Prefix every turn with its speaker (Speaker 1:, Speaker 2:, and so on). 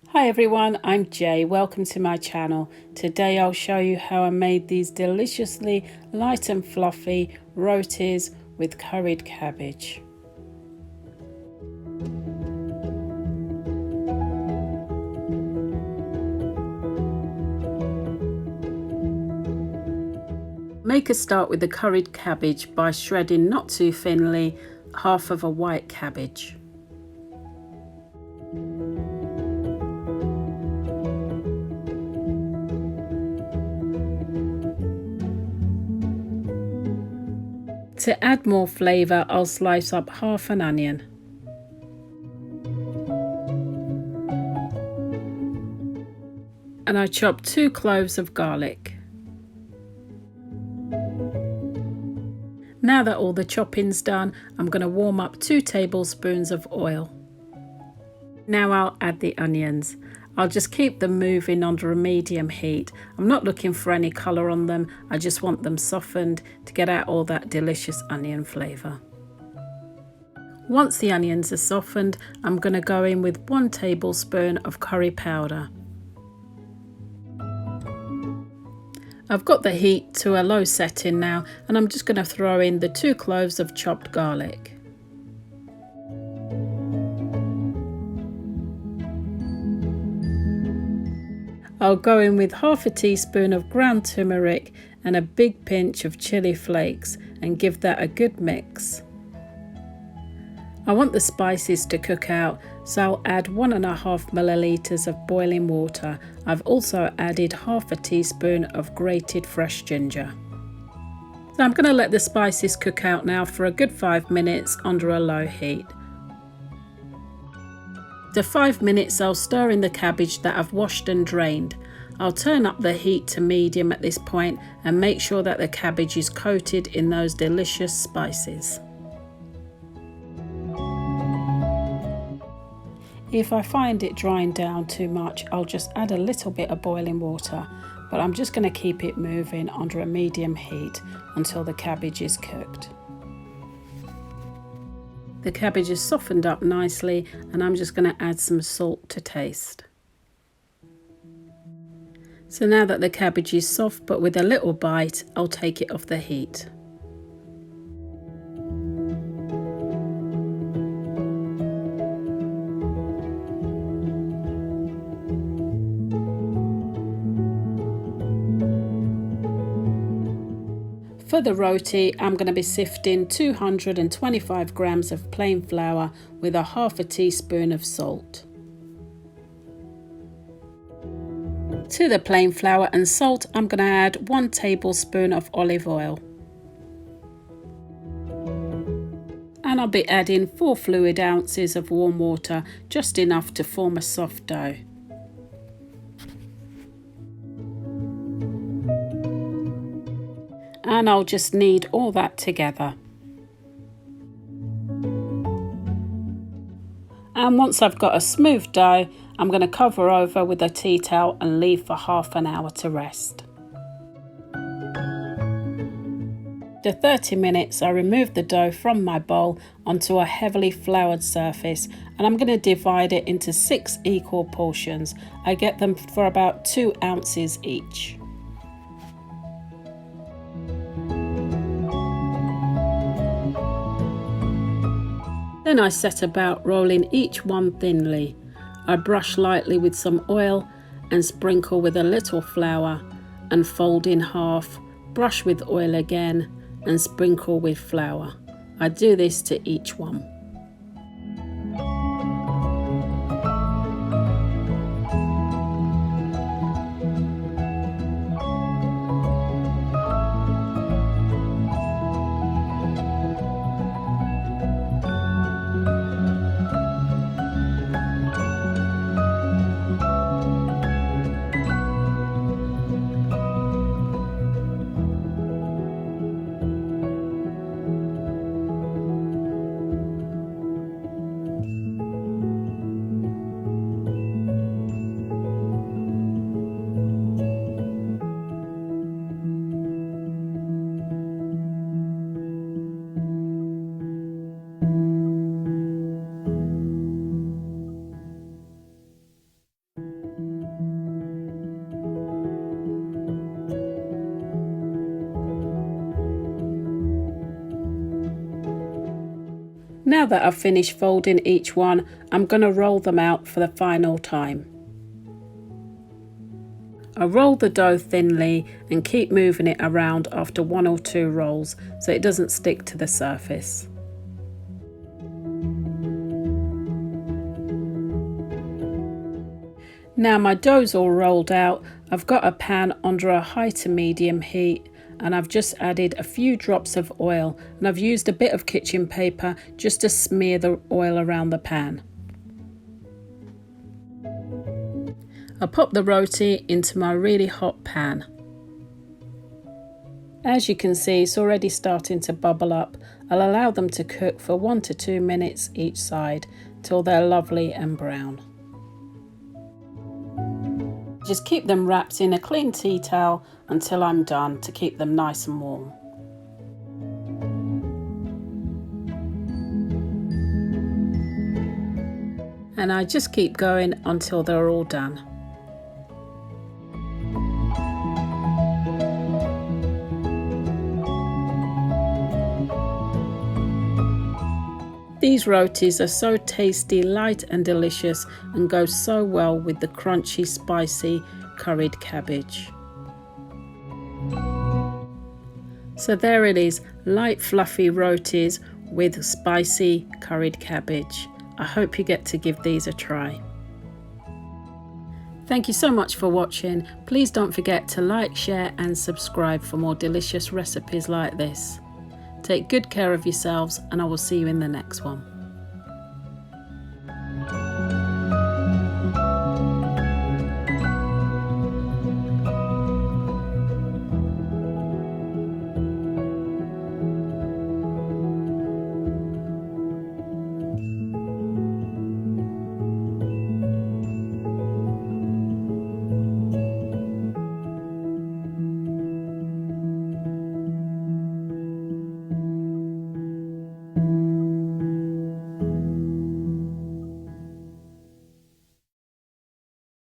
Speaker 1: Hi everyone, I'm Jay. Welcome to my channel. Today I'll show you how I made these deliciously light and fluffy rotis with curried cabbage. Make a start with the curried cabbage by shredding not too thinly half of a white cabbage. To add more flavour, I'll slice up half an onion. And I chop 2 cloves of garlic. Now that all the chopping's done, I'm going to warm up 2 tablespoons of oil. Now I'll add the onions. I'll just keep them moving under a medium heat. I'm not looking for any colour on them, I just want them softened to get out all that delicious onion flavour. Once the onions are softened, I'm going to go in with 1 tablespoon of curry powder. I've got the heat to a low setting now, and I'm just going to throw in the 2 cloves of chopped garlic. I'll go in with half a teaspoon of ground turmeric and a big pinch of chilli flakes and give that a good mix. I want the spices to cook out, so I'll add 1.5 millilitres of boiling water. I've also added half a teaspoon of grated fresh ginger. So I'm going to let the spices cook out now for a good 5 minutes under a low heat. After 5 minutes, I'll stir in the cabbage that I've washed and drained. I'll turn up the heat to medium at this point and make sure that the cabbage is coated in those delicious spices. If I find it drying down too much, I'll just add a little bit of boiling water, but I'm just going to keep it moving under a medium heat until the cabbage is cooked. The cabbage is softened up nicely, and I'm just going to add some salt to taste. So now that the cabbage is soft but with a little bite, I'll take it off the heat. For the roti, I'm going to be sifting 225 grams of plain flour with ½ a teaspoon of salt. To the plain flour and salt, I'm going to add 1 tablespoon of olive oil. And I'll be adding 4 fluid ounces of warm water, just enough to form a soft dough. And I'll just knead all that together. And once I've got a smooth dough, I'm going to cover over with a tea towel and leave for half an hour to rest. After 30 minutes, I remove the dough from my bowl onto a heavily floured surface, and I'm going to divide it into 6 equal portions. I get them for about 2 ounces each. Then I set about rolling each one thinly. I brush lightly with some oil and sprinkle with a little flour and fold in half, brush with oil again and sprinkle with flour. I do this to each one. Now that I've finished folding each one, I'm going to roll them out for the final time. I roll the dough thinly and keep moving it around after 1 or 2 rolls so it doesn't stick to the surface. Now my dough's all rolled out. I've got a pan under a high to medium heat and I've just added a few drops of oil, and I've used a bit of kitchen paper just to smear the oil around the pan. I pop the roti into my really hot pan. As you can see, it's already starting to bubble up. I'll allow them to cook for 1 to 2 minutes each side till they're lovely and brown. Just keep them wrapped in a clean tea towel until I'm done to keep them nice and warm. And I just keep going until they're all done. These rotis are so tasty, light and delicious, and go so well with the crunchy, spicy curried cabbage. So there it is, light fluffy rotis with spicy curried cabbage. I hope you get to give these a try. Thank you so much for watching. Please don't forget to like, share and subscribe for more delicious recipes like this. Take good care of yourselves, and I will see you in the next one.